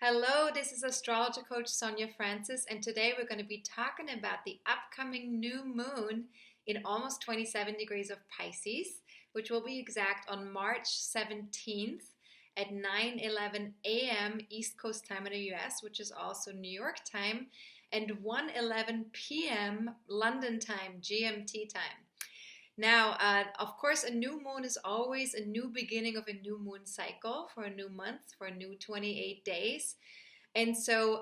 Hello, this is astrologer coach Sonja Francis, and today we're going to be talking about the upcoming new moon in almost 27 degrees of Pisces, which will be exact on March 17th at 9:11 a.m. East Coast time in the US, which is also New York time, and 1:11 p.m. London time, GMT time. Now, of course, a new moon is always a new beginning of a new moon cycle for a new month, for a new 28 days. And so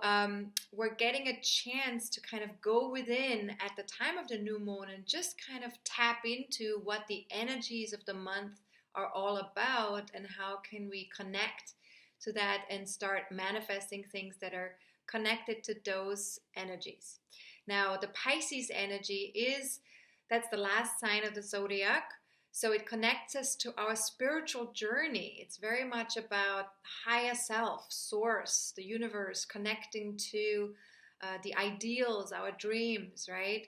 we're getting a chance to kind of go within at the time of the new moon and just kind of tap into what the energies of the month are all about and how can we connect to that and start manifesting things that are connected to those energies. Now, the Pisces energy that's the last sign of the zodiac. So it connects us to our spiritual journey. It's very much about higher self, source, the universe, connecting to the ideals, our dreams, right?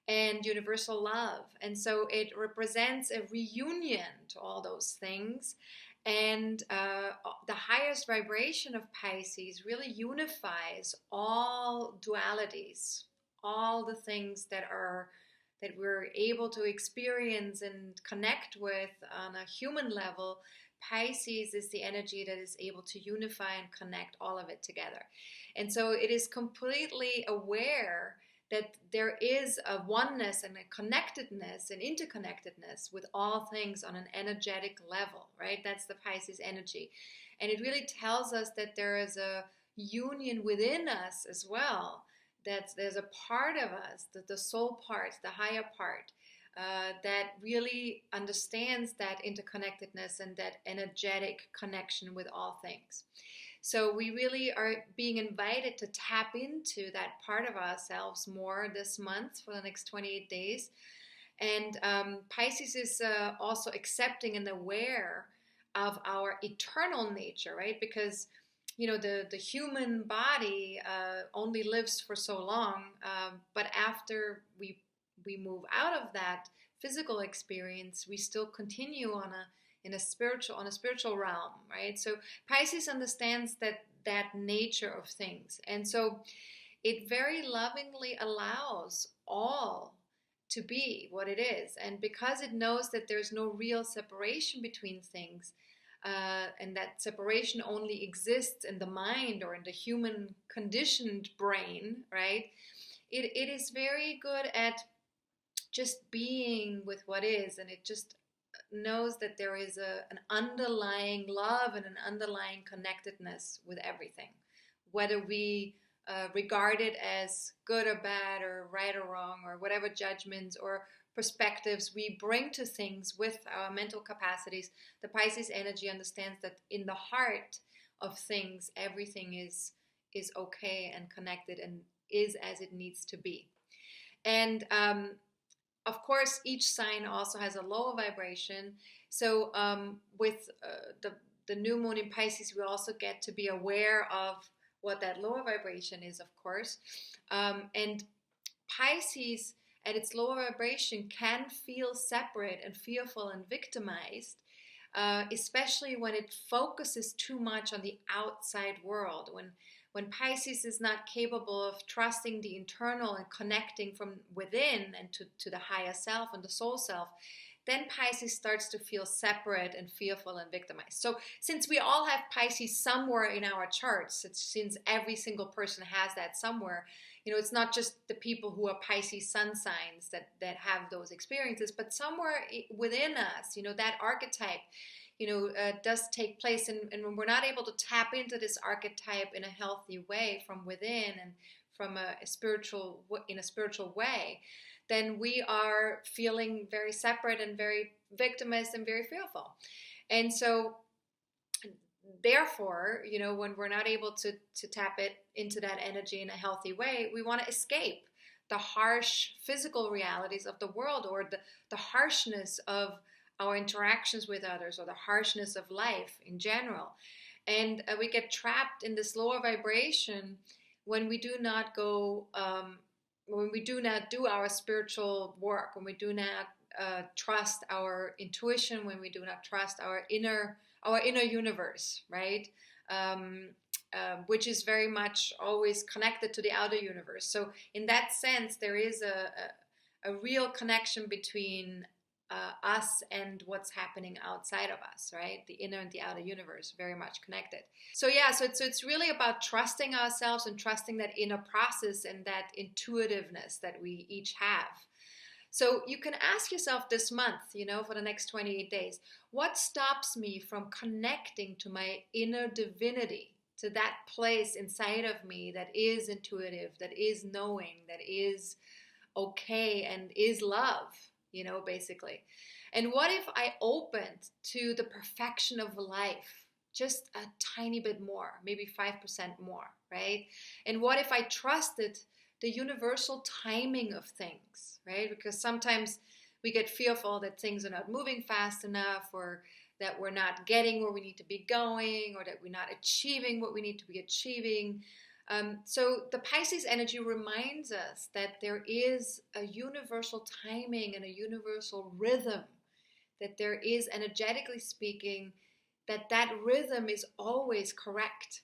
And universal love. And so it represents a reunion to all those things. And the highest vibration of Pisces really unifies all dualities, all the things that we're able to experience and connect with on a human level. Pisces is the energy that is able to unify and connect all of it together. And so it is completely aware that there is a oneness and a connectedness and interconnectedness with all things on an energetic level, right? That's the Pisces energy. And it really tells us that there is a union within us as well. That there's a part of us, the soul part, the higher part, that really understands that interconnectedness and that energetic connection with all things. So we really are being invited to tap into that part of ourselves more this month for the next 28 days. And Pisces is also accepting and aware of our eternal nature, right? Because the human body only lives for so long, but after we move out of that physical experience, we still continue on a spiritual realm, right? So Pisces understands that nature of things, and so it very lovingly allows all to be what it is, and because it knows that there's no real separation between things. And that separation only exists in the mind or in the human conditioned brain, right? It is very good at just being with what is, and it just knows that there is an underlying love and an underlying connectedness with everything, whether we regard it as good or bad or right or wrong or whatever judgments or perspectives we bring to things with our mental capacities. The Pisces energy understands that in the heart of things, everything is okay and connected and is as it needs to be. And of course, each sign also has a lower vibration. So with the new moon in Pisces, we also get to be aware of what that lower vibration is, of course. And Pisces at its lower vibration can feel separate and fearful and victimized, especially when it focuses too much on the outside world. When Pisces is not capable of trusting the internal and connecting from within and to the higher self and the soul self, then Pisces starts to feel separate and fearful and victimized. So since we all have Pisces somewhere in our charts, since every single person has that somewhere, it's not just the people who are Pisces sun signs that have those experiences, but somewhere within us, that archetype, does take place. And when we're not able to tap into this archetype in a healthy way from within and from in a spiritual way, then we are feeling very separate and very victimized and very fearful. And so therefore, when we're not able to tap it into that energy in a healthy way, we want to escape the harsh physical realities of the world or the harshness of our interactions with others or the harshness of life in general. And we get trapped in this lower vibration when we do not when we do not do our spiritual work, when we do not trust our intuition, when we do not trust our inner universe, right? which is very much always connected to the outer universe. So in that sense, there is a real connection between us and what's happening outside of us, right? The inner and the outer universe, very much connected. So yeah, so it's really about trusting ourselves and trusting that inner process and that intuitiveness that we each have. So you can ask yourself this month, for the next 28 days, what stops me from connecting to my inner divinity, to that place inside of me that is intuitive, that is knowing, that is okay and is love, basically. And what if I opened to the perfection of life just a tiny bit more, maybe 5% more, right? And what if I trusted the universal timing of things, right? Because sometimes we get fearful that things are not moving fast enough, or that we're not getting where we need to be going, or that we're not achieving what we need to be achieving. So the Pisces energy reminds us that there is a universal timing and a universal rhythm, that there is, energetically speaking, that rhythm is always correct,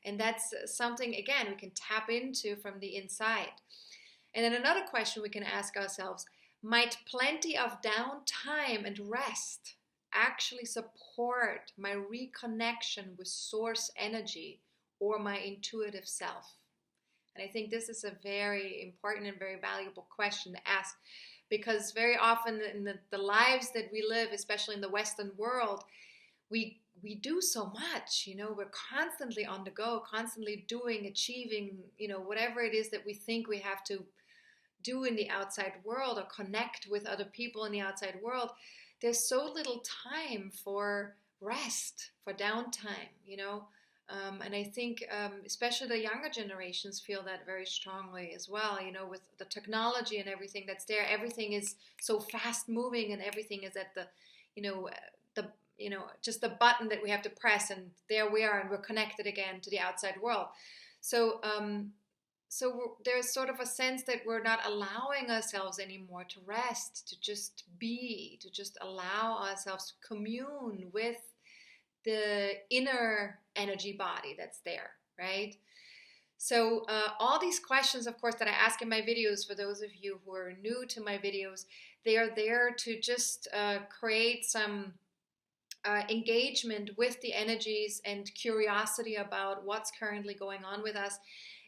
and that's something, again, we can tap into from the inside. And then another question we can ask ourselves, might plenty of downtime and rest actually support my reconnection with source energy or my intuitive self? And I think this is a very important and very valuable question to ask, because very often in the lives that we live, especially in the Western world, we do so much, we're constantly on the go, constantly doing, achieving, whatever it is that we think we have to do in the outside world or connect with other people in the outside world. There's so little time for rest, for downtime, and I think especially the younger generations feel that very strongly as well, with the technology and everything that's there. Everything is so fast moving, and everything is at the, just the button that we have to press, and there we are, and we're connected again to the outside world. So there's sort of a sense that we're not allowing ourselves anymore to rest, to just be, to just allow ourselves to commune with the inner energy body that's there, right? So all these questions, of course, that I ask in my videos, for those of you who are new to my videos, they are there to just create some engagement with the energies and curiosity about what's currently going on with us.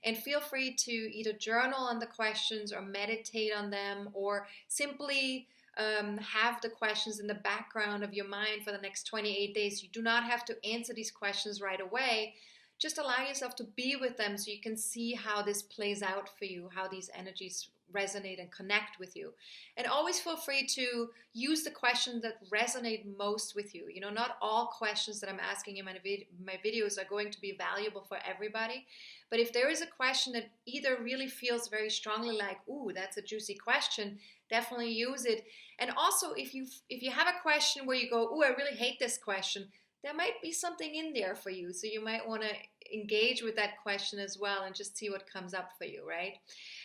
And feel free to either journal on the questions or meditate on them, or simply have the questions in the background of your mind for the next 28 days. You do not have to answer these questions right away. Just allow yourself to be with them so you can see how this plays out for you, how these energies resonate and connect with you. And always feel free to use the questions that resonate most with you. Not all questions that I'm asking in my videos are going to be valuable for everybody. But if there is a question that either really feels very strongly like, ooh, that's a juicy question, definitely use it. And also, if you have a question where you go, ooh, I really hate this question, there might be something in there for you. So you might want to engage with that question as well and just see what comes up for you, right?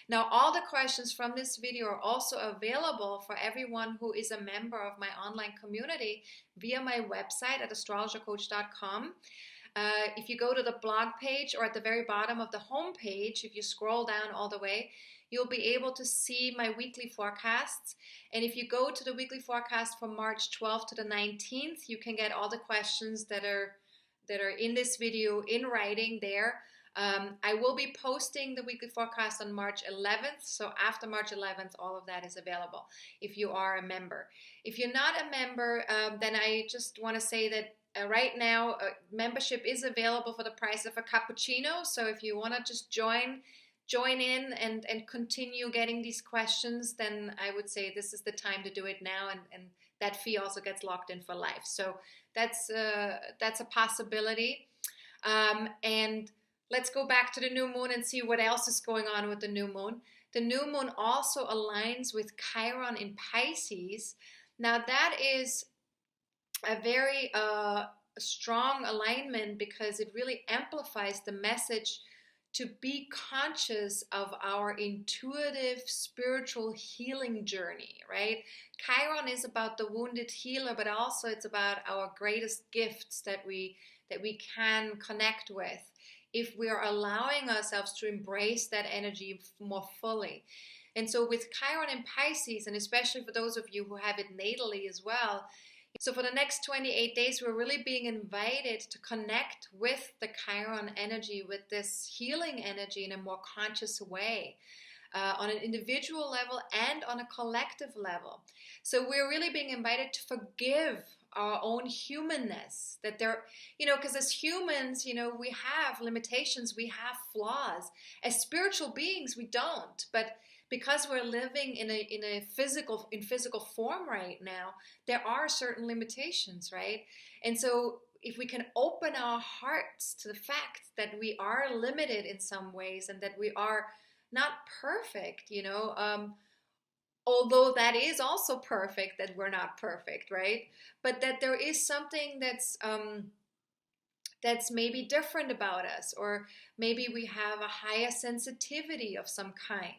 Now, all the questions from this video are also available for everyone who is a member of my online community via my website at astrologercoach.com. If you go to the blog page, or at the very bottom of the home page, if you scroll down all the way, you'll be able to see my weekly forecasts. And if you go to the weekly forecast from March 12th to the 19th, you can get all the questions that are in this video in writing there. I will be posting the weekly forecast on March 11th. So after March 11th, all of that is available if you are a member. If you're not a member, then I just want to say that right now, membership is available for the price of a cappuccino. So if you want to just join in and continue getting these questions, then I would say this is the time to do it now, and that fee also gets locked in for life. So that's a possibility. And let's go back to the new moon and see what else is going on with the new moon. The new moon also aligns with Chiron in Pisces. Now that is a very strong alignment, because it really amplifies the message to be conscious of our intuitive spiritual healing journey, right? Chiron is about the wounded healer, but also it's about our greatest gifts that we that we can connect with if we are allowing ourselves to embrace that energy more fully. And so with Chiron and Pisces, and especially for those of you who have it natally as well, so for the next 28 days, we're really being invited to connect with the Chiron energy, with this healing energy in a more conscious way, on an individual level and on a collective level. So we're really being invited to forgive our own humanness, that there, because as humans, we have limitations, we have flaws. As spiritual beings, we don't, but because we're living in physical form right now, there are certain limitations, right? And so if we can open our hearts to the fact that we are limited in some ways and that we are not perfect, although that is also perfect, that we're not perfect, right? But that there is something that's maybe different about us, or maybe we have a higher sensitivity of some kind,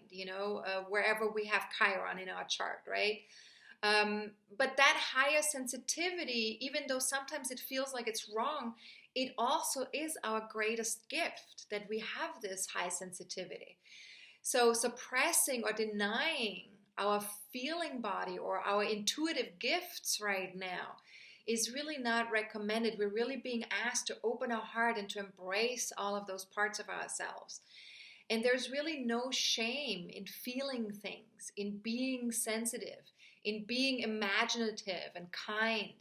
wherever we have Chiron in our chart, right? But that higher sensitivity, even though sometimes it feels like it's wrong, it also is our greatest gift, that we have this high sensitivity. So suppressing or denying our feeling body or our intuitive gifts right now is really not recommended. We're really being asked to open our heart and to embrace all of those parts of ourselves. And there's really no shame in feeling things, in being sensitive, in being imaginative and kind.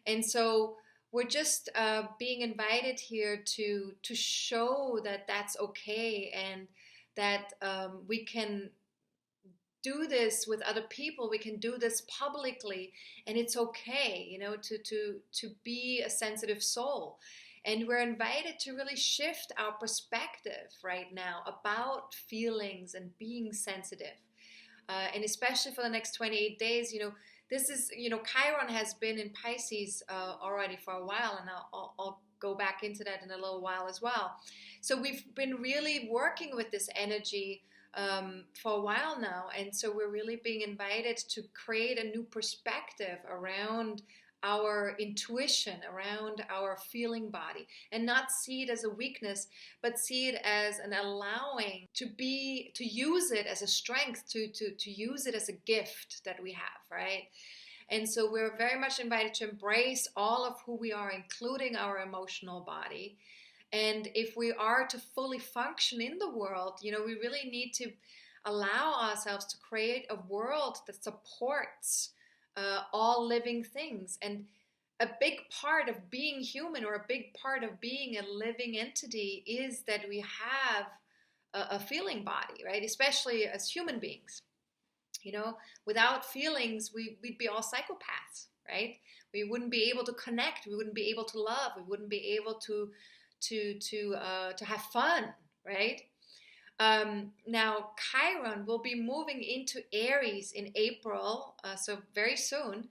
And so we're just being invited here to show that that's okay, and that we can do this with other people, we can do this publicly, and it's okay, to be a sensitive soul. And we're invited to really shift our perspective right now about feelings and being sensitive. And especially for the next 28 days, this is, Chiron has been in Pisces already for a while, and I'll go back into that in a little while as well. So we've been really working with this energy for a while now, and so we're really being invited to create a new perspective around our intuition, around our feeling body, and not see it as a weakness, but see it as an allowing to use it as a strength, to use it as a gift that we have, right? And so we're very much invited to embrace all of who we are, including our emotional body. And if we are to fully function in the world, we really need to allow ourselves to create a world that supports all living things. And a big part of being human, or a big part of being a living entity, is that we have a feeling body, right? Especially as human beings. Without feelings, we'd be all psychopaths, right? We wouldn't be able to connect. We wouldn't be able to love. We wouldn't be able to have fun, right? Now Chiron will be moving into Aries in April, so very soon.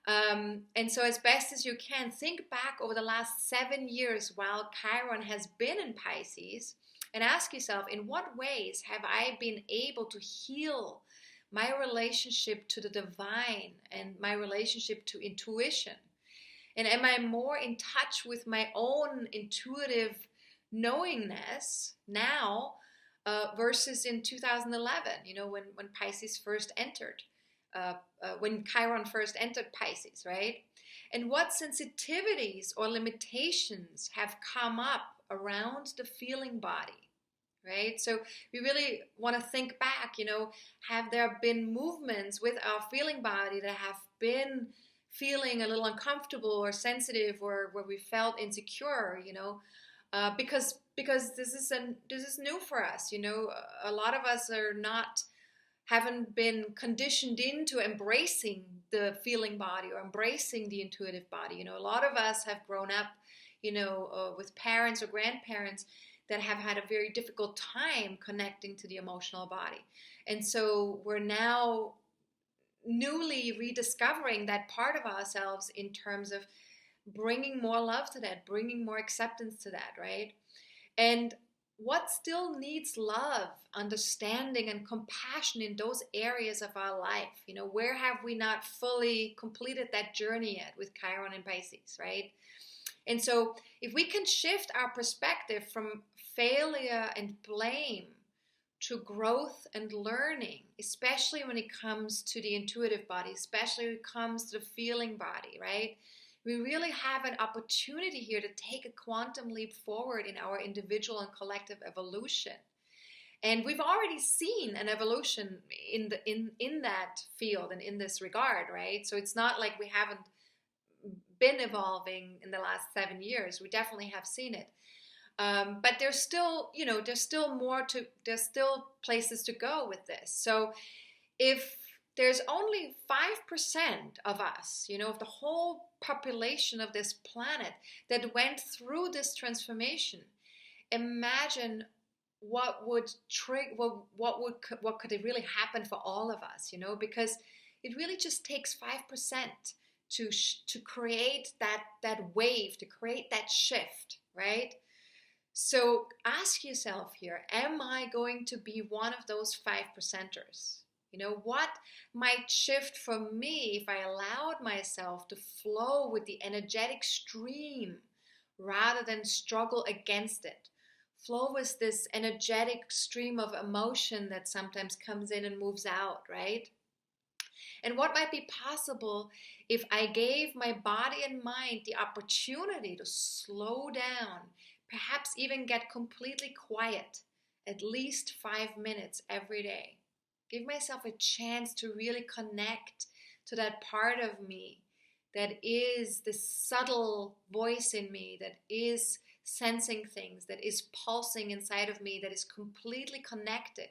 And so as best as you can, think back over the last 7 years while Chiron has been in Pisces, and ask yourself, in what ways have I been able to heal my relationship to the divine and my relationship to intuition? And am I more in touch with my own intuitive knowingness now versus in 2011, when Pisces first entered, when Chiron first entered Pisces, right? And what sensitivities or limitations have come up around the feeling body, right? So we really want to think back, have there been movements with our feeling body that have been feeling a little uncomfortable or sensitive, or where we felt insecure, because this is new for us. A lot of us haven't been conditioned into embracing the feeling body or embracing the intuitive body. A lot of us have grown up, with parents or grandparents that have had a very difficult time connecting to the emotional body. And so we're now newly rediscovering that part of ourselves in terms of bringing more love to that, bringing more acceptance to that, right? And what still needs love, understanding, and compassion in those areas of our life? Where have we not fully completed that journey yet with Chiron and Pisces, right? And so if we can shift our perspective from failure and blame to growth and learning, especially when it comes to the intuitive body, especially when it comes to the feeling body, right? We really have an opportunity here to take a quantum leap forward in our individual and collective evolution. And we've already seen an evolution in that field and in this regard, right? So it's not like we haven't been evolving in the last 7 years. We definitely have seen it. But there's still, there's still places to go with this. So if there's only 5% of us, of the whole population of this planet that went through this transformation, imagine what could it really happen for all of us, because it really just takes 5% to create that wave, to create that shift, right? So ask yourself here, am I going to be one of those 5%ers? What might shift for me if I allowed myself to flow with the energetic stream rather than struggle against it? Flow is this energetic stream of emotion that sometimes comes in and moves out, right? And what might be possible if I gave my body and mind the opportunity to slow down, perhaps even get completely quiet, at least 5 minutes every day? Give myself a chance to really connect to that part of me that is this subtle voice in me, that is sensing things, that is pulsing inside of me, that is completely connected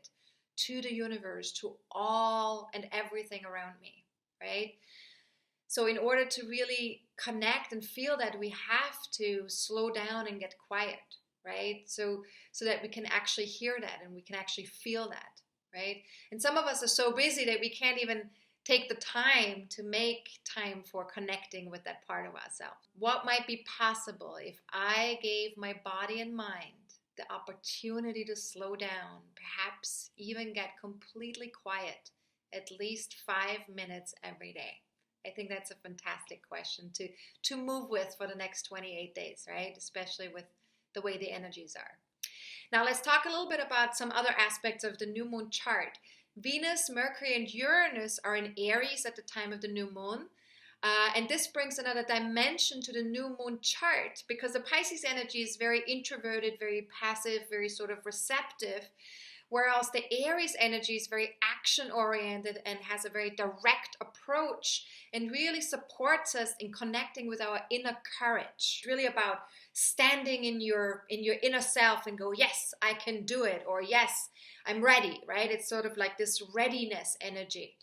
to the universe, to all and everything around me, right? So in order to really connect and feel that, we have to slow down and get quiet, right? So that we can actually hear that and we can actually feel that, right? And some of us are so busy that we can't even take the time to make time for connecting with that part of ourselves. What might be possible if I gave my body and mind the opportunity to slow down, perhaps even get completely quiet, at least 5 minutes every day? I think that's a fantastic question to move with for the next 28 days, right? Especially with the way the energies are. Now let's talk a little bit about some other aspects of the new moon chart. Venus, Mercury, and Uranus are in Aries at the time of the new moon. And this brings another dimension to the new moon chart, because the Pisces energy is very introverted, very passive, very sort of receptive, whereas the Aries energy is very action-oriented and has a very direct approach and really supports us in connecting with our inner courage. It's really about standing in your inner self and go, yes, I can do it, or yes, I'm ready, right? It's sort of like this readiness energy.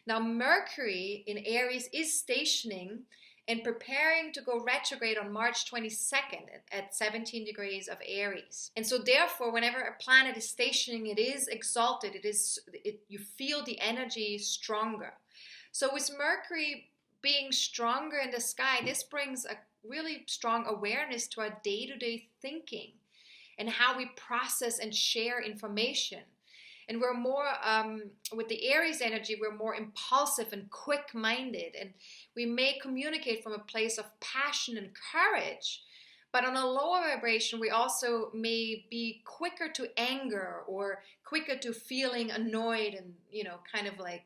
Now, Mercury in Aries is stationing and preparing to go retrograde on March 22nd at 17 degrees of Aries. And so therefore, whenever a planet is stationing, it is exalted. You feel the energy stronger. So with Mercury being stronger in the sky, this brings a really strong awareness to our day-to-day thinking and how we process and share information. And we're more, with the Aries energy, we're more impulsive and quick-minded. And we may communicate from a place of passion and courage. But on a lower vibration, we also may be quicker to anger or quicker to feeling annoyed and, kind of like,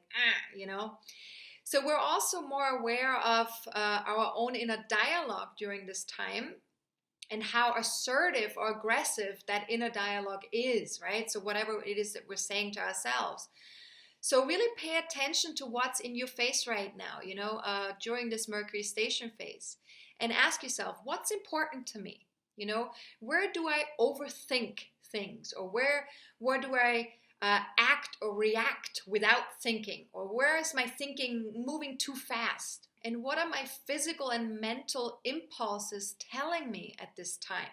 So we're also more aware of our own inner dialogue during this time, and how assertive or aggressive that inner dialogue is, right? So whatever it is that we're saying to ourselves. So really pay attention to what's in your face right now, during this Mercury station phase. And ask yourself, what's important to me? Where do I overthink things? Or where do I act or react without thinking? Or where is my thinking moving too fast? And what are my physical and mental impulses telling me at this time?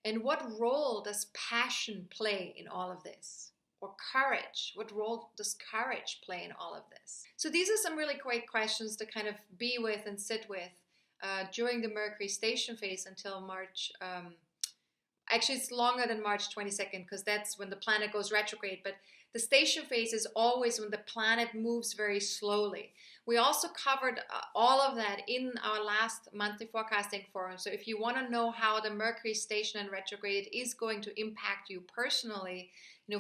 And what role does passion play in all of this? Or courage? What role does courage play in all of this? So these are some really great questions to kind of be with and sit with during the Mercury station phase until March. Actually, it's longer than March 22nd because that's when the planet goes retrograde. But the station phase is always when the planet moves very slowly. We also covered all of that in our last monthly forecasting forum. So if you want to know how the Mercury station and retrograde is going to impact you personally,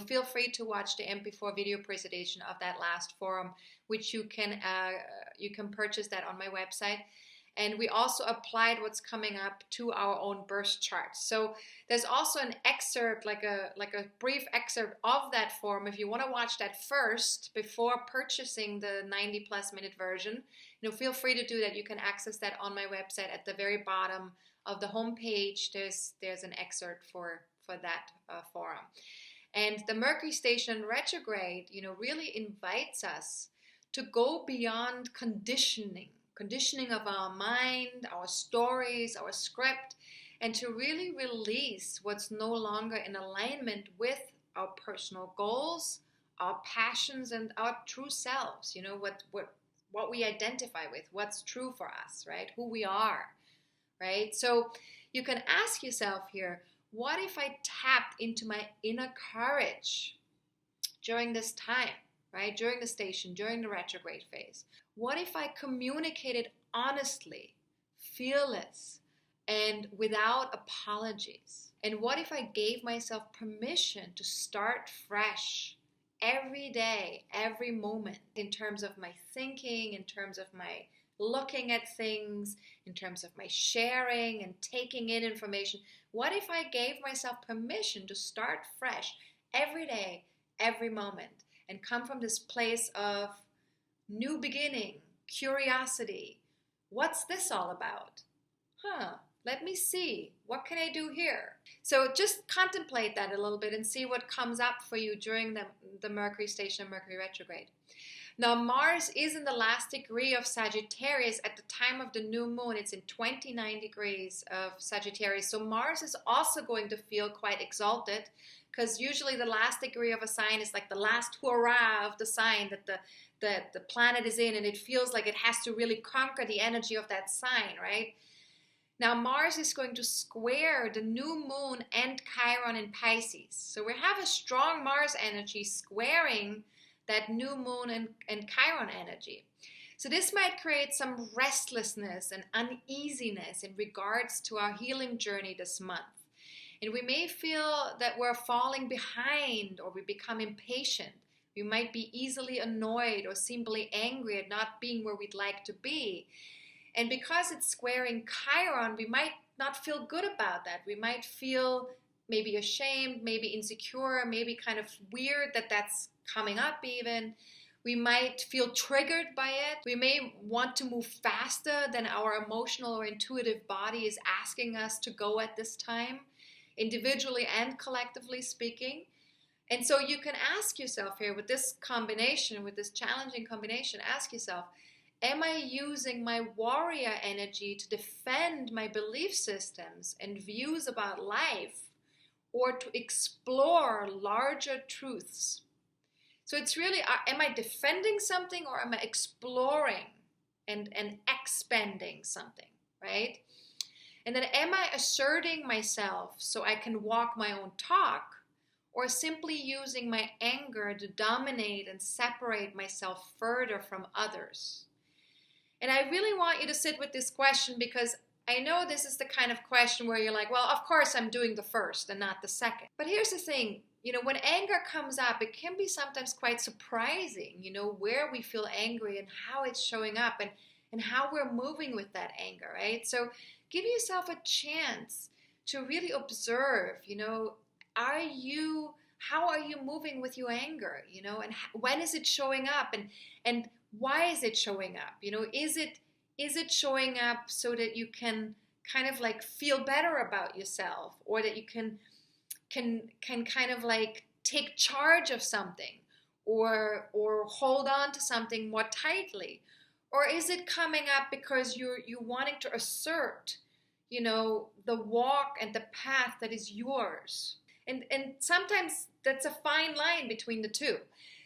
feel free to watch the MP4 video presentation of that last forum, which you can purchase that on my website. And we also applied what's coming up to our own birth charts. So there's also an excerpt, like a brief excerpt of that forum. If you want to watch that first before purchasing the 90+ minute version, feel free to do that. You can access that on my website at the very bottom of the homepage. There's an excerpt for that forum. And the Mercury station retrograde, really invites us to go beyond conditioning of our mind, our stories, our script, and to really release what's no longer in alignment with our personal goals, our passions, and our true selves. What we identify with, what's true for us, right? Who we are, right? So you can ask yourself here, what if I tapped into my inner courage during this time, right? During the station, during the retrograde phase? What if I communicated honestly, fearless, and without apologies? And what if I gave myself permission to start fresh every day, every moment, in terms of my thinking, in terms of my looking at things, in terms of my sharing and taking in information? What if I gave myself permission to start fresh every day, every moment, and come from this place of new beginning, curiosity? What's this all about? Let me see. What can I do here? So just contemplate that a little bit and see what comes up for you during the Mercury station, Mercury retrograde. Now, Mars is in the last degree of Sagittarius at the time of the new moon. It's in 29 degrees of Sagittarius. So Mars is also going to feel quite exalted, because usually the last degree of a sign is like the last hurrah of the sign that the planet is in, and it feels like it has to really conquer the energy of that sign, right? Now, Mars is going to square the new moon and Chiron in Pisces. So we have a strong Mars energy squaring that new moon and Chiron energy. So this might create some restlessness and uneasiness in regards to our healing journey this month. And we may feel that we're falling behind, or we become impatient. We might be easily annoyed or simply angry at not being where we'd like to be. And because it's squaring Chiron, we might not feel good about that. We might feel maybe ashamed, maybe insecure, maybe kind of weird that that's coming up even. We might feel triggered by it. We may want to move faster than our emotional or intuitive body is asking us to go at this time, individually and collectively speaking. And so you can ask yourself here with this combination, with this challenging combination, ask yourself, am I using my warrior energy to defend my belief systems and views about life, or to explore larger truths? So it's really, am I defending something, or am I exploring and expanding something, right? And then am I asserting myself so I can walk my own talk, or simply using my anger to dominate and separate myself further from others? And I really want you to sit with this question, because I know this is the kind of question where you're like, well, of course I'm doing the first and not the second. But here's the thing, when anger comes up, it can be sometimes quite surprising, where we feel angry and how it's showing up and how we're moving with that anger, right? So give yourself a chance to really observe, how are you moving with your anger, and when is it showing up, and why is it showing up? Is it showing up so that you can kind of like feel better about yourself, or that you can kind of like take charge of something, or hold on to something more tightly? Or is it coming up because you're wanting to assert, the walk and the path that is yours? And sometimes that's a fine line between the two.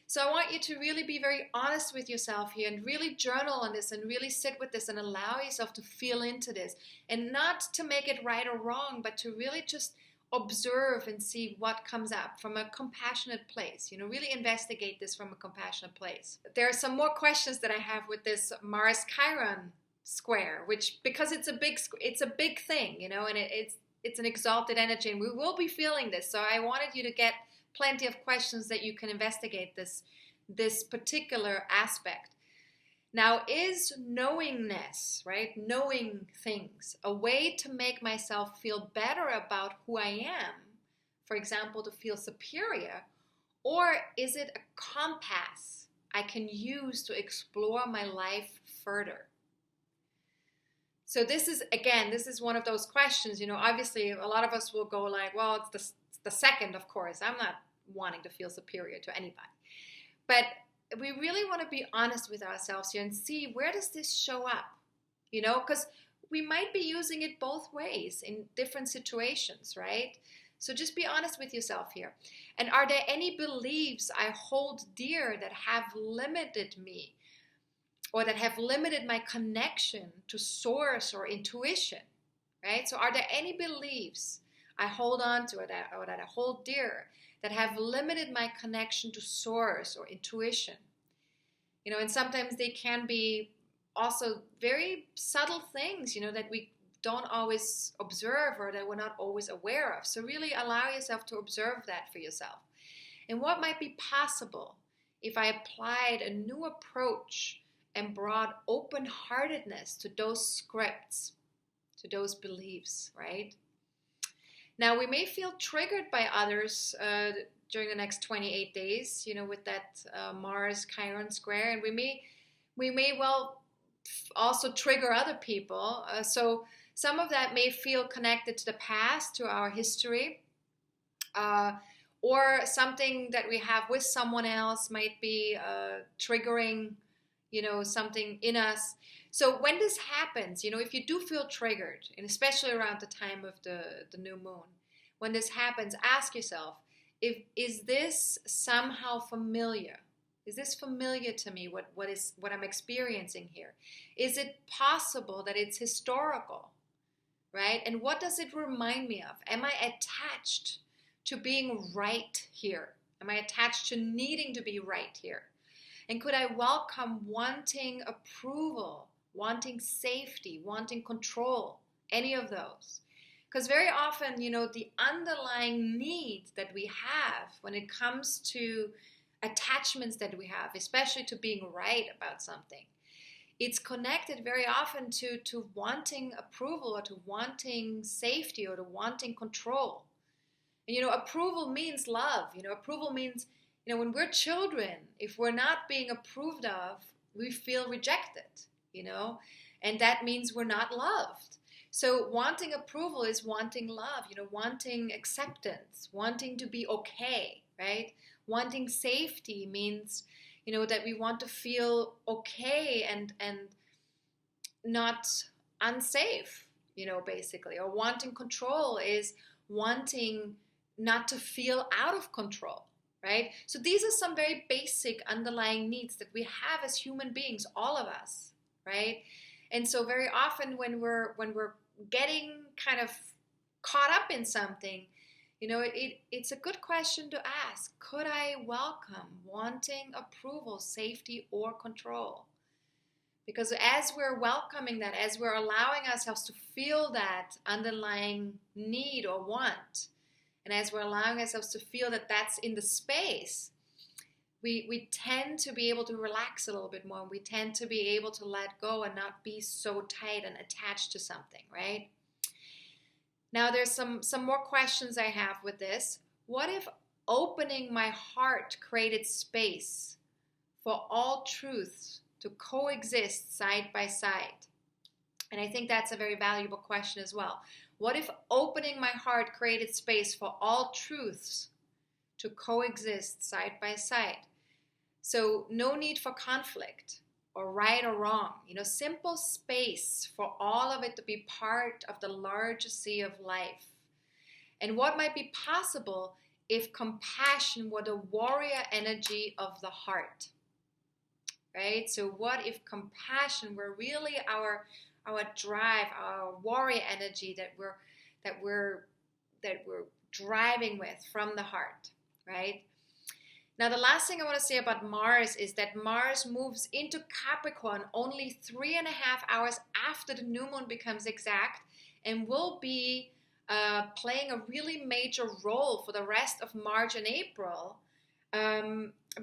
So I want you to really be very honest with yourself here, and really journal on this, and really sit with this and allow yourself to feel into this, and not to make it right or wrong, but to really just observe and see what comes up from a compassionate place. Really investigate this from a compassionate place. There are some more questions that I have with this Mars Chiron square, which, because it's a big thing, and it's an exalted energy, and we will be feeling this. So I wanted you to get plenty of questions that you can investigate this particular aspect. Now, is knowingness, right? Knowing things, a way to make myself feel better about who I am, for example, to feel superior, or is it a compass I can use to explore my life further? So this is one of those questions, obviously a lot of us will go like, well, it's the second, of course. I'm not wanting to feel superior to anybody. But we really want to be honest with ourselves here and see, where does this show up? Because we might be using it both ways in different situations, right? So just be honest with yourself here. And are there any beliefs I hold dear that have limited me, or that have limited my connection to source or intuition, right? So are there any beliefs I hold on to, or that I hold dear, that have limited my connection to source or intuition? And sometimes they can be also very subtle things, that we don't always observe, or that we're not always aware of. So really allow yourself to observe that for yourself. And what might be possible if I applied a new approach and brought open-heartedness to those scripts, to those beliefs, right? Now, we may feel triggered by others during the next 28 days, with that Mars Chiron square, and we may well also trigger other people. So some of that may feel connected to the past, to our history, or something that we have with someone else might be triggering, something in us. So when this happens, if you do feel triggered, and especially around the time of the new moon, when this happens, ask yourself, is this somehow familiar? Is this familiar to me, what I'm experiencing here? Is it possible that it's historical, right? And what does it remind me of? Am I attached to being right here? Am I attached to needing to be right here? And could I welcome wanting approval, wanting safety, wanting control, any of those? Because very often, the underlying needs that we have when it comes to attachments that we have, especially to being right about something, it's connected very often to wanting approval, or to wanting safety, or to wanting control. And, approval means love. Approval means, when we're children, if we're not being approved of, we feel rejected, and that means we're not loved. So wanting approval is wanting love, wanting acceptance, wanting to be okay, right? Wanting safety means, that we want to feel okay and not unsafe, basically. Or wanting control is wanting not to feel out of control, right? So these are some very basic underlying needs that we have as human beings, all of us, right? And so very often when we're getting kind of caught up in something, it's a good question to ask. Could I welcome wanting approval, safety, or control? Because as we're welcoming that, as we're allowing ourselves to feel that underlying need or want, and as we're allowing ourselves to feel that that's in the space, we tend to be able to relax a little bit more. We tend to be able to let go and not be so tight and attached to something, right? Now there's some more questions I have with this. What if opening my heart created space for all truths to coexist side by side? And I think that's a very valuable question as well. What if opening my heart created space for all truths to coexist side by side? So no need for conflict or right or wrong. Simple space for all of it to be part of the larger sea of life. And what might be possible if compassion were the warrior energy of the heart, right? So what if compassion were really our drive, our warrior energy that we're driving with from the heart, right? Now, the last thing I want to say about Mars is that Mars moves into Capricorn only 3.5 hours after the new moon becomes exact, and will be playing a really major role for the rest of March and April,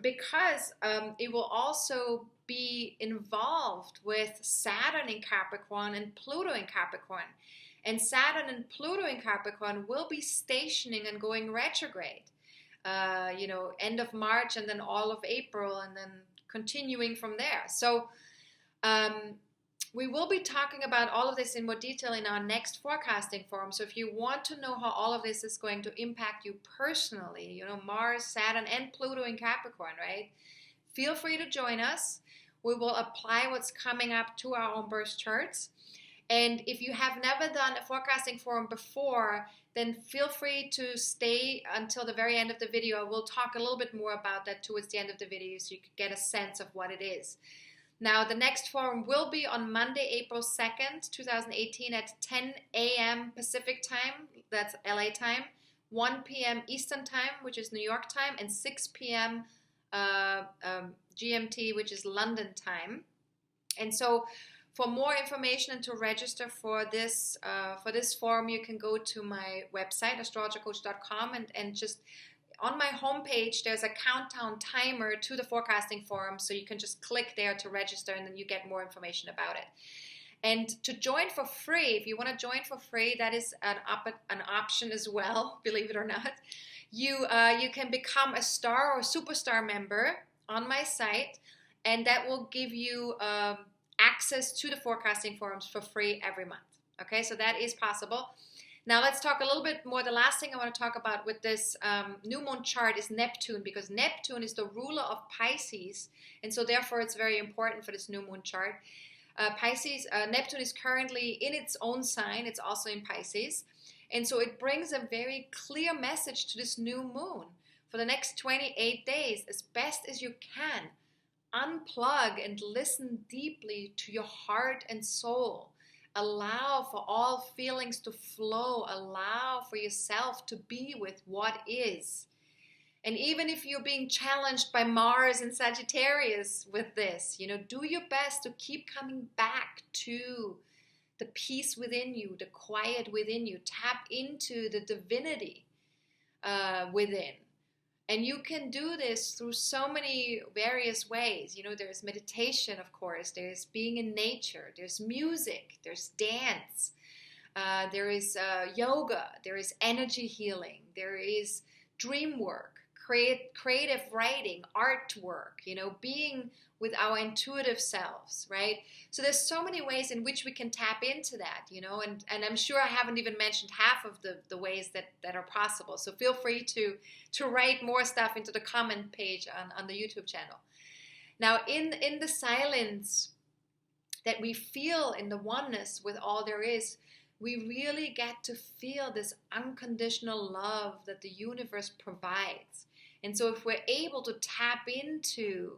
because it will also be involved with Saturn in Capricorn and Pluto in Capricorn. And Saturn and Pluto in Capricorn will be stationing and going retrograde. End of March and then all of April and then continuing from there. So we will be talking about all of this in more detail in our next forecasting forum. So if you want to know how all of this is going to impact you personally, Mars, Saturn, and Pluto in Capricorn, right? Feel free to join us. We will apply what's coming up to our own birth charts. And if you have never done a forecasting forum before, then feel free to stay until the very end of the video. We'll talk a little bit more about that towards the end of the video so you can get a sense of what it is. Now, the next forum will be on Monday, April 2nd, 2018 at 10 a.m. Pacific time, that's LA time, 1 p.m. Eastern time, which is New York time, and 6 p.m. GMT, which is London time. And so for more information and to register for this forum, you can go to my website, astrologercoach.com, and just on my homepage, there's a countdown timer to the forecasting forum, so you can just click there to register, and then you get more information about it. And to join for free, if you want to join for free, that is an option as well, believe it or not. You can become a star or superstar member on my site, and that will give you access to the forecasting forums for free every month. Okay, so that is possible. Now let's talk a little bit more. The last thing I want to talk about with this new moon chart is Neptune, because Neptune is the ruler of Pisces, and so therefore it's very important for this new moon chart. Neptune is currently in its own sign. It's also in Pisces, and so it brings a very clear message to this new moon. For the next 28 days, as best as you can, unplug and listen deeply to your heart and soul. Allow for all feelings to flow. Allow for yourself to be with what is. And even if you're being challenged by Mars and Sagittarius with this, do your best to keep coming back to the peace within you, the quiet within you. Tap into the divinity within. And you can do this through so many various ways. There's meditation, of course. There's being in nature. There's music. There's dance. There is yoga. There is energy healing. There is dream work, creative writing, artwork, being with our intuitive selves, right? So there's so many ways in which we can tap into that, and I'm sure I haven't even mentioned half of the ways that are possible. So feel free to write more stuff into the comment page on the YouTube channel. Now, in the silence that we feel in the oneness with all there is, we really get to feel this unconditional love that the universe provides. And so if we're able to tap into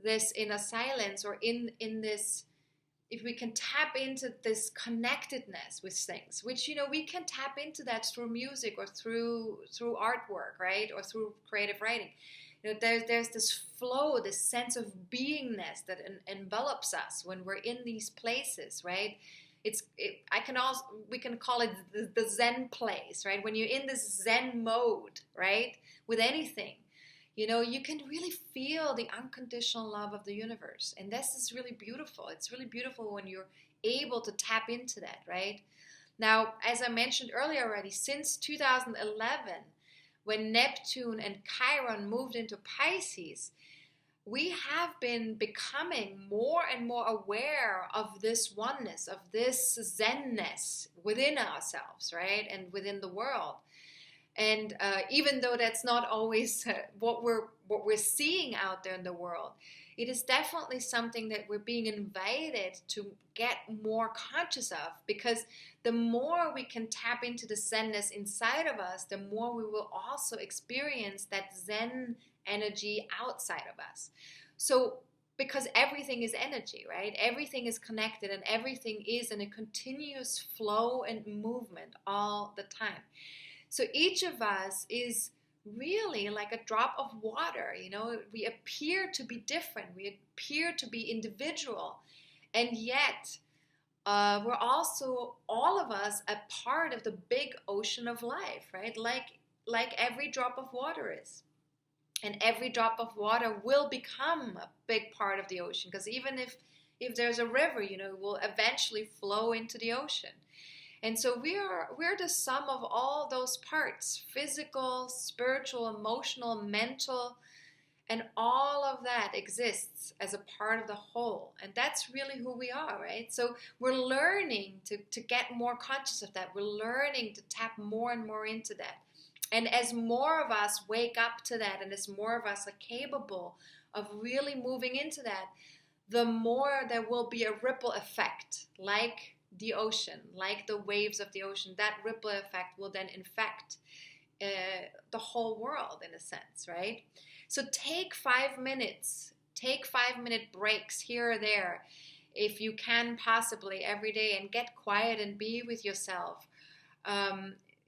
this in a silence, or in this, if we can tap into this connectedness with things, which we can tap into that through music or through artwork, right, or through creative writing. There's this flow, this sense of beingness that envelops us when we're in these places, right? We can call it the Zen place, right? When you're in this Zen mode, right, with anything, you can really feel the unconditional love of the universe. And this is really beautiful. It's really beautiful when you're able to tap into that, right? Now, as I mentioned earlier already, since 2011, when Neptune and Chiron moved into Pisces, we have been becoming more and more aware of this oneness, of this Zenness within ourselves, right? And within the world. And even though that's not always what we're seeing out there in the world, it is definitely something that we're being invited to get more conscious of, because the more we can tap into the Zenness inside of us, the more we will also experience that Zen energy outside of us. So, because everything is energy, right? Everything is connected, and everything is in a continuous flow and movement all the time. So each of us is really like a drop of water. We appear to be different, we appear to be individual, and yet we're also, all of us, a part of the big ocean of life, right? Like every drop of water is. And every drop of water will become a big part of the ocean, because even if there's a river, it will eventually flow into the ocean. And so we're the sum of all those parts: physical, spiritual, emotional, mental, and all of that exists as a part of the whole. And that's really who we are, right? So we're learning to get more conscious of that. We're learning to tap more and more into that. And as more of us wake up to that, and as more of us are capable of really moving into that, the more there will be a ripple effect, like the ocean, like the waves of the ocean. That ripple effect will then infect the whole world, in a sense, right? So take 5 minutes, take 5-minute breaks here or there, if you can possibly, every day, and get quiet and be with yourself,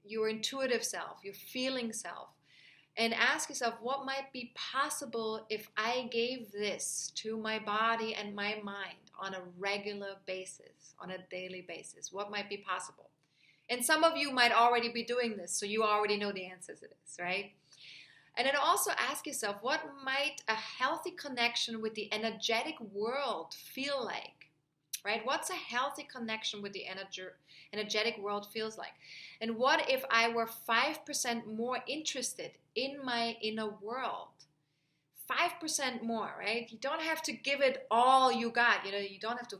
your intuitive self, your feeling self, and ask yourself, what might be possible if I gave this to my body and my mind on a regular basis, on a daily basis? What might be possible? And some of you might already be doing this, so you already know the answers to this, right? And then also ask yourself, what might a healthy connection with the energetic world feel like? Right? What's a healthy connection with the energetic world feels like? And what if I were 5% more interested in my inner world? 5% more, right? You don't have to give it all you got. You don't have to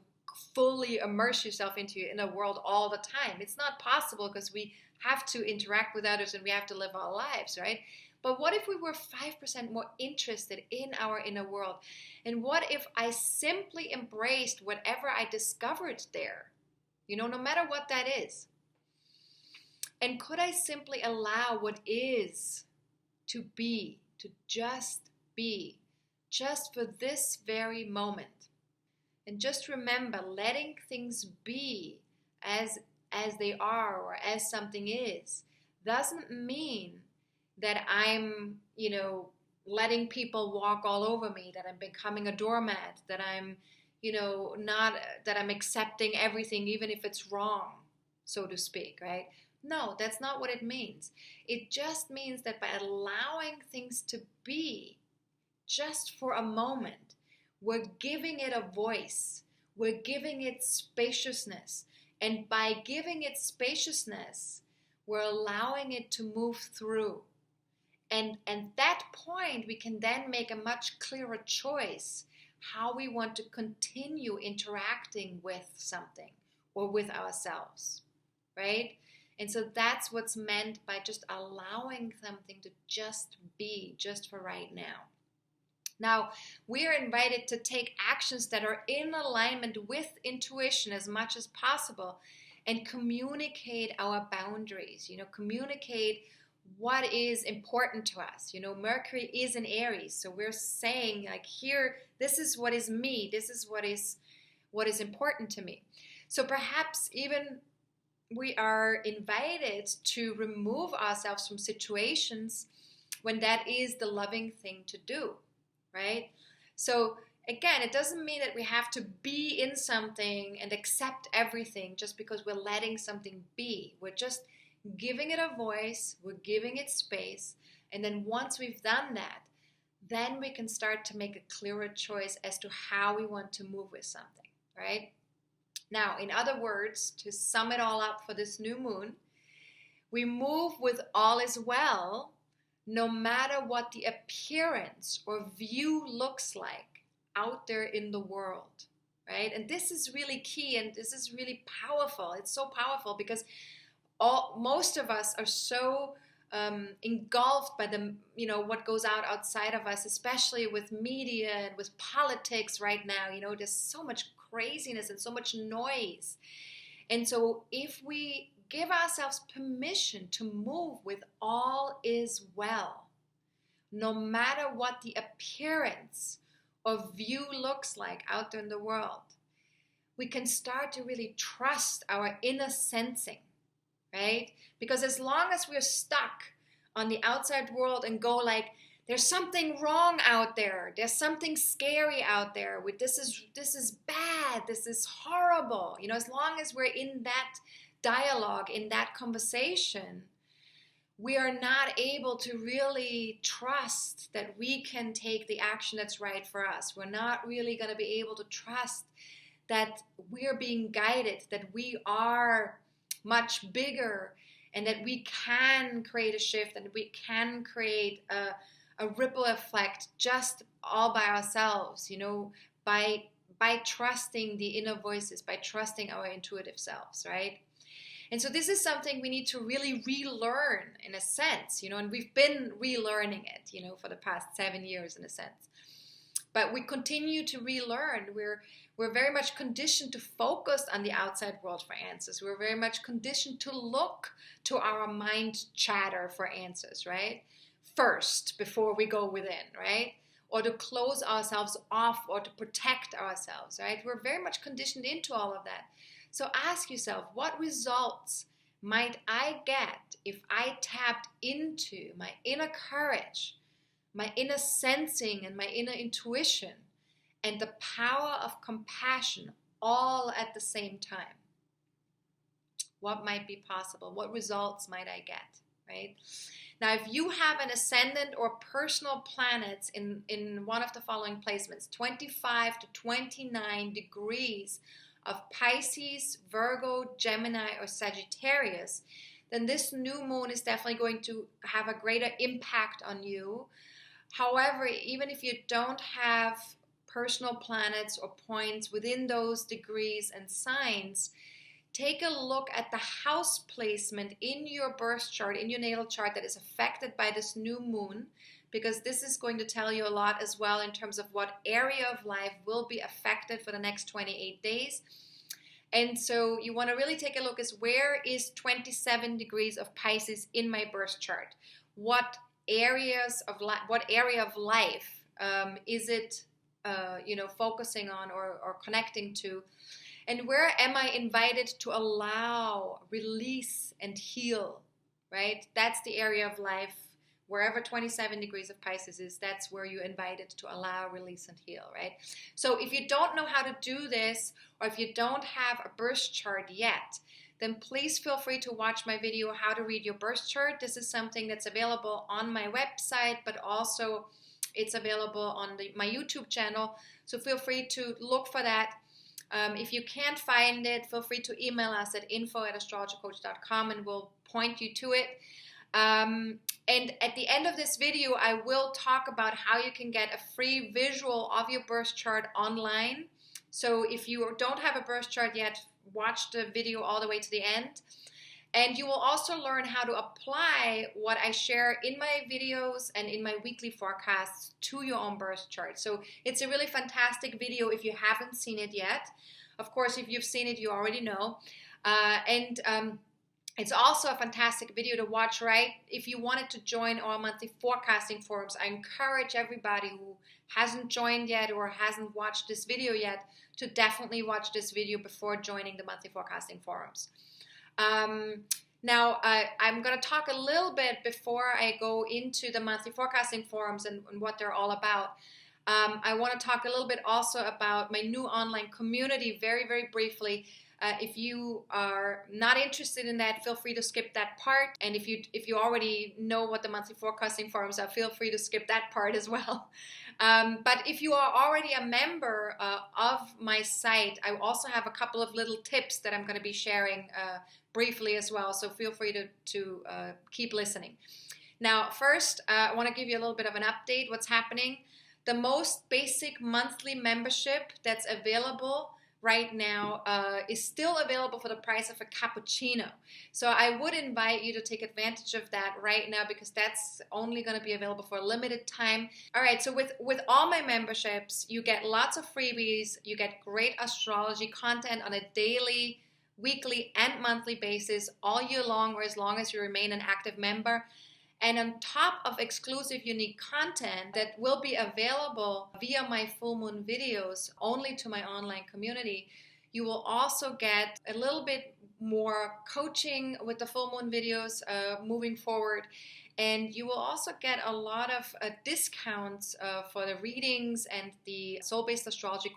fully immerse yourself into your inner world all the time. It's not possible, because we have to interact with others and we have to live our lives, right? But what if we were 5% more interested in our inner world? And what if I simply embraced whatever I discovered there? No matter what that is. And could I simply allow what is to be, to just be, just for this very moment? And just remember, letting things be as they are, or as something is, doesn't mean that I'm, letting people walk all over me, that I'm becoming a doormat, that I'm, that I'm accepting everything, even if it's wrong, so to speak, right? No, that's not what it means. It just means that by allowing things to be just for a moment, we're giving it a voice. We're giving it spaciousness. And by giving it spaciousness, we're allowing it to move through. And at that point, we can then make a much clearer choice how we want to continue interacting with something or with ourselves, right? And so that's what's meant by just allowing something to just be, just for right now. Now, we are invited to take actions that are in alignment with intuition as much as possible, and communicate our boundaries, communicate what is important to us. Mercury is in Aries, so we're saying, like, here, this is what is me, this is what is important to me. So perhaps even we are invited to remove ourselves from situations when that is the loving thing to do, right? So again, it doesn't mean that we have to be in something and accept everything just because we're letting something be. We're just giving it a voice, we're giving it space, and then once we've done that, then we can start to make a clearer choice as to how we want to move with something, right? Now, in other words, to sum it all up for this new moon, we move with all is well, no matter what the appearance or view looks like out there in the world, right? And this is really key, and this is really powerful. It's so powerful because most of us are so engulfed by the, what goes outside of us, especially with media and with politics right now. There's so much craziness and so much noise. And so if we give ourselves permission to move with all is well, no matter what the appearance or view looks like out there in the world, we can start to really trust our inner sensing. right? Because as long as we're stuck on the outside world and go like, there's something wrong out there, there's something scary out there, this is bad, this is horrible, you know, as long as we're in that dialogue, in that conversation, we are not able to really trust that we can take the action that's right for us. We're not really going to be able to trust that we're being guided, that we are much bigger, and that we can create a shift, and we can create a ripple effect just all by ourselves, you know, by trusting the inner voices, by trusting our intuitive selves, right? And so this is something we need to really relearn in a sense, you know, and we've been relearning it, you know, for the past 7 years in a sense. But we continue to relearn. We're very much conditioned to focus on the outside world for answers. We're very much conditioned to look to our mind chatter for answers, right? First, before we go within, right? Or to close ourselves off or to protect ourselves, right? We're very much conditioned into all of that. So ask yourself, what results might I get if I tapped into my inner courage, my inner sensing, and my inner intuition, and the power of compassion all at the same time? What might be possible? What results might I get, right? Now, if you have an ascendant or personal planets in one of the following placements, 25 to 29 degrees of Pisces, Virgo, Gemini, or Sagittarius, then this new moon is definitely going to have a greater impact on you. However, even if you don't have personal planets or points within those degrees and signs, take a look at the house placement in your birth chart, in your natal chart, that is affected by this new moon, because this is going to tell you a lot as well in terms of what area of life will be affected for the next 28 days. And so you want to really take a look as where is 27 degrees of Pisces in my birth chart? What areas of what area of life is it focusing on or connecting to? And where am I invited to allow, release, and heal, right? That's the area of life. Wherever 27 degrees of Pisces is, that's where you're invited to allow, release, and heal, right? So if you don't know how to do this, or if you don't have a birth chart yet, then please feel free to watch my video, How to Read Your Birth Chart. This is something that's available on my website, but also it's available on my YouTube channel. So feel free to look for that. If you can't find it, feel free to email us at info@astrologercoach.com and we'll point you to it. And at the end of this video, I will talk about how you can get a free visual of your birth chart online. So if you don't have a birth chart yet, watch the video all the way to the end. And you will also learn how to apply what I share in my videos and in my weekly forecasts to your own birth chart. So it's a really fantastic video if you haven't seen it yet. Of course, if you've seen it, you already know. It's also a fantastic video to watch, right? If you wanted to join our monthly forecasting forums, I encourage everybody who hasn't joined yet or hasn't watched this video yet to definitely watch this video before joining the monthly forecasting forums. Now, I'm going to talk a little bit before I go into the monthly forecasting forums and what they're all about. I want to talk a little bit also about my new online community very, very briefly. If you are not interested in that, feel free to skip that part. And if you already know what the monthly forecasting forums are, feel free to skip that part as well. But if you are already a member of my site, I also have a couple of little tips that I'm going to be sharing briefly as well. So feel free to keep listening. Now, first, I want to give you a little bit of an update. What's happening? The most basic monthly membership that's available right now is still available for the price of a cappuccino. So I would invite you to take advantage of that right now because that's only going to be available for a limited time. All right, so with all my memberships, you get lots of freebies, you get great astrology content on a daily, weekly, and monthly basis all year long or as long as you remain an active member. And on top of exclusive unique content that will be available via my full moon videos only to my online community, you will also get a little bit more coaching with the full moon videos moving forward. And you will also get a lot of discounts for the readings and the soul-based astrology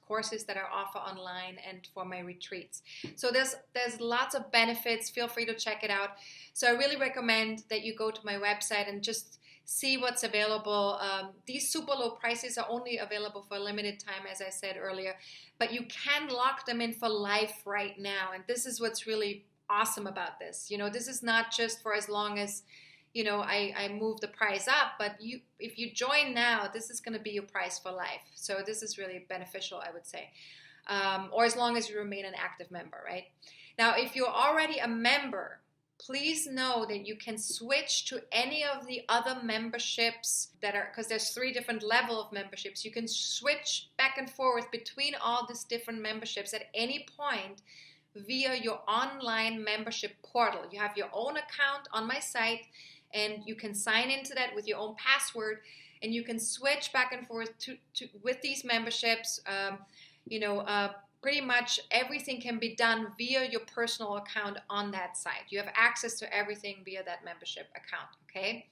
courses that I offer online and for my retreats. So there's lots of benefits. Feel free to check it out. So I really recommend that you go to my website and just see what's available. These super low prices are only available for a limited time, as I said earlier, but you can lock them in for life right now. And this is what's really awesome about this. You know, this is not just for as long as, you know, I move the price up, but if you join now, this is going to be your price for life. So this is really beneficial, I would say, or as long as you remain an active member, right? Now, if you're already a member, please know that you can switch to any of the other memberships that are, because there's 3 different levels of memberships. You can switch back and forth between all these different memberships at any point via your online membership portal. You have your own account on my site, and you can sign into that with your own password, and you can switch back and forth with these memberships. Pretty much everything can be done via your personal account on that site. You have access to everything via that membership account, okay?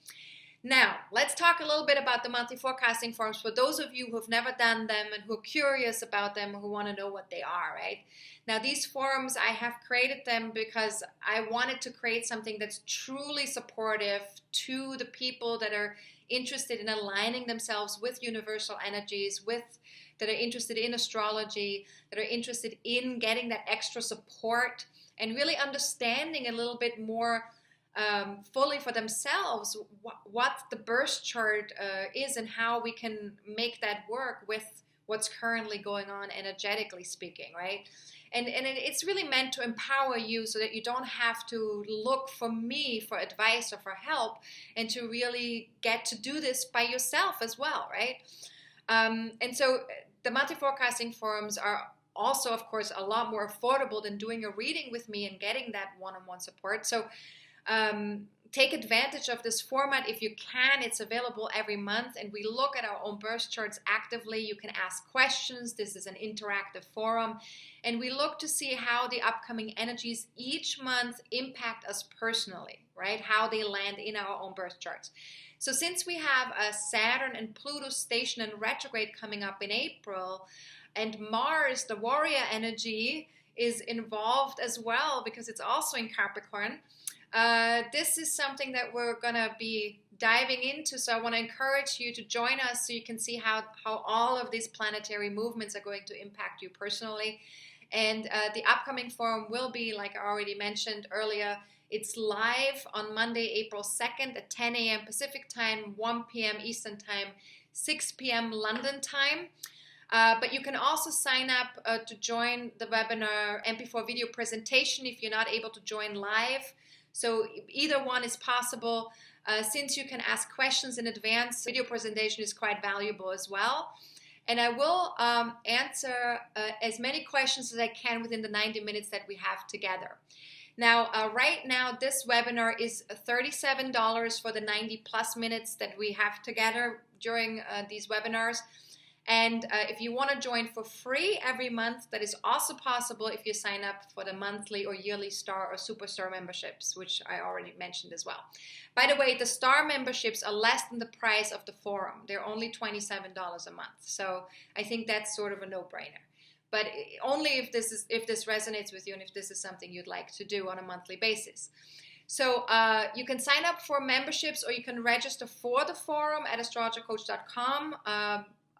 Now, let's talk a little bit about the monthly forecasting forums for those of you who have never done them and who are curious about them, who want to know what they are, right? Now, these forums, I have created them because I wanted to create something that's truly supportive to the people that are interested in aligning themselves with universal energies, that are interested in astrology, that are interested in getting that extra support and really understanding a little bit more fully for themselves what the birth chart is and how we can make that work with what's currently going on energetically speaking, right? And it's really meant to empower you so that you don't have to look for me for advice or for help, and to really get to do this by yourself as well, right? And so the monthly forecasting forums are also, of course, a lot more affordable than doing a reading with me and getting that one-on-one support. So take advantage of this format if you can. It's available every month, and we look at our own birth charts actively. You can ask questions. This is an interactive forum, and we look to see how the upcoming energies each month impact us personally, right? How they land in our own birth charts. So since we have a Saturn and Pluto station and retrograde coming up in April, and Mars, the warrior energy, is involved as well because it's also in Capricorn, this is something that we're going to be diving into. So I want to encourage you to join us so you can see how all of these planetary movements are going to impact you personally. And the upcoming forum will be, like I already mentioned earlier, it's live on Monday, April 2nd at 10 a.m. Pacific time, 1 p.m. Eastern time, 6 p.m. London time. But you can also sign up to join the webinar MP4 video presentation if you're not able to join live. So either one is possible. Since you can ask questions in advance, video presentation is quite valuable as well. And I will answer as many questions as I can within the 90 minutes that we have together. Now, right now, this webinar is $37 for the 90 plus minutes that we have together during these webinars. And if you want to join for free every month, that is also possible if you sign up for the monthly or yearly star or superstar memberships, which I already mentioned as well. By the way, the star memberships are less than the price of the forum. They're only $27 a month. So I think that's sort of a no-brainer. But only if this resonates with you and if this is something you'd like to do on a monthly basis. So you can sign up for memberships, or you can register for the forum at astrologercoach.com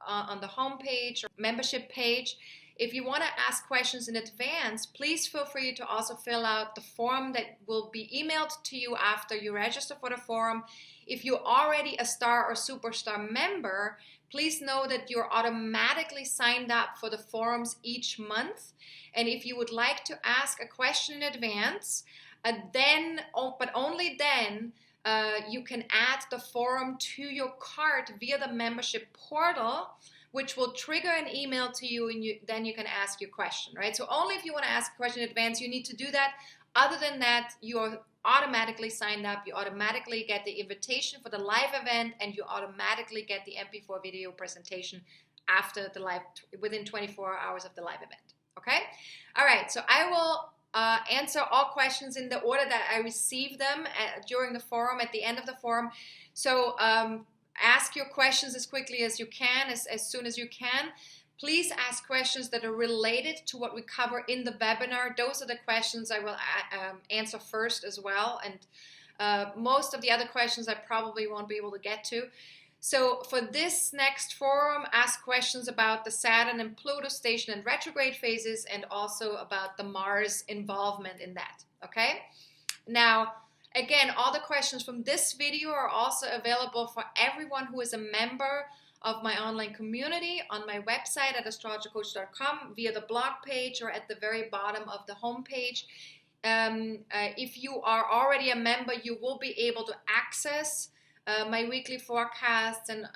on the homepage or membership page. If you want to ask questions in advance, please feel free to also fill out the form that will be emailed to you after you register for the forum. If you're already a star or superstar member, please know that you're automatically signed up for the forums each month. And if you would like to ask a question in advance, but only then, you can add the forum to your cart via the membership portal, which will trigger an email to you, and then you can ask your question, right? So only if you want to ask a question in advance, you need to do that. Other than that, you are automatically signed up. You automatically get the invitation for the live event, and you automatically get the MP4 video presentation after the live, within 24 hours of the live event. Okay? All right. So I will answer all questions in the order that I receive them during the forum, at the end of the forum. So ask your questions as quickly as you can, as soon as you can. Please ask questions that are related to what we cover in the webinar. Those are the questions I will answer first as well. And most of the other questions I probably won't be able to get to. So for this next forum, ask questions about the Saturn and Pluto station and retrograde phases, and also about the Mars involvement in that, okay? Now, again, all the questions from this video are also available for everyone who is a member of my online community on my website at astrologercoach.com via the blog page or at the very bottom of the homepage. If you are already a member, you will be able to access my weekly forecasts and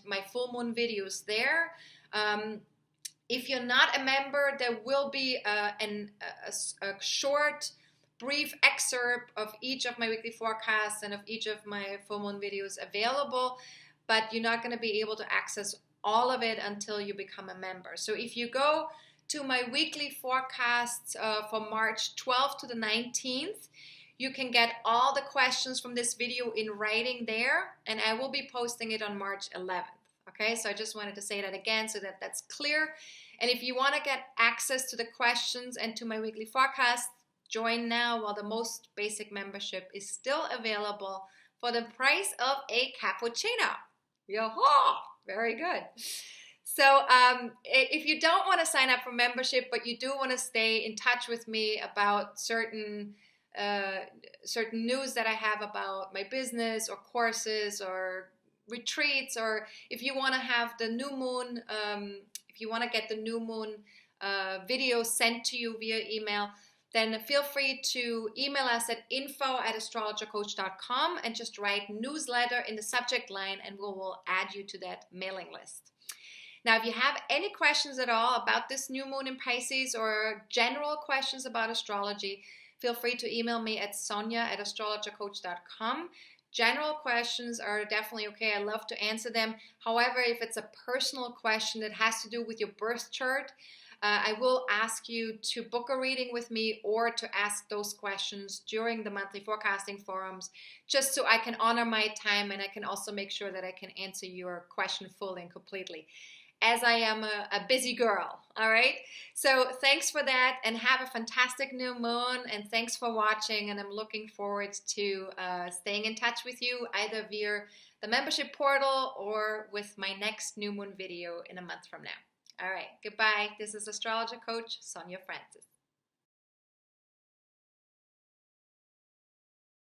my full moon videos there. If you're not a member, there will be a short, brief excerpt of each of my weekly forecasts and of each of my full moon videos available, but you're not going to be able to access all of it until you become a member. So if you go to my weekly forecasts for March 12th to the 19th, you can get all the questions from this video in writing there, and I will be posting it on March 11th. Okay, so I just wanted to say that again so that that's clear. And if you want to get access to the questions and to my weekly forecast, join now while the most basic membership is still available for the price of a cappuccino. Yo-ho! Very good. So if you don't want to sign up for membership, but you do want to stay in touch with me about certain news that I have about my business or courses or retreats, or if you want to have the new moon, if you want to get the new moon video sent to you via email, then feel free to email us at info@astrologercoach.com and just write newsletter in the subject line, and we will add you to that mailing list. Now, if you have any questions at all about this new moon in Pisces or general questions about astrology, feel free to email me at Sonja@astrologercoach.com. General questions are definitely okay. I love to answer them. However, if it's a personal question that has to do with your birth chart, I will ask you to book a reading with me or to ask those questions during the monthly forecasting forums, just so I can honor my time and I can also make sure that I can answer your question fully and completely, as I am a busy girl, all right? So thanks for that, and have a fantastic new moon, and thanks for watching, and I'm looking forward to staying in touch with you either via the membership portal or with my next new moon video in a month from now. All right, goodbye. This is Astrologer Coach Sonja Francis.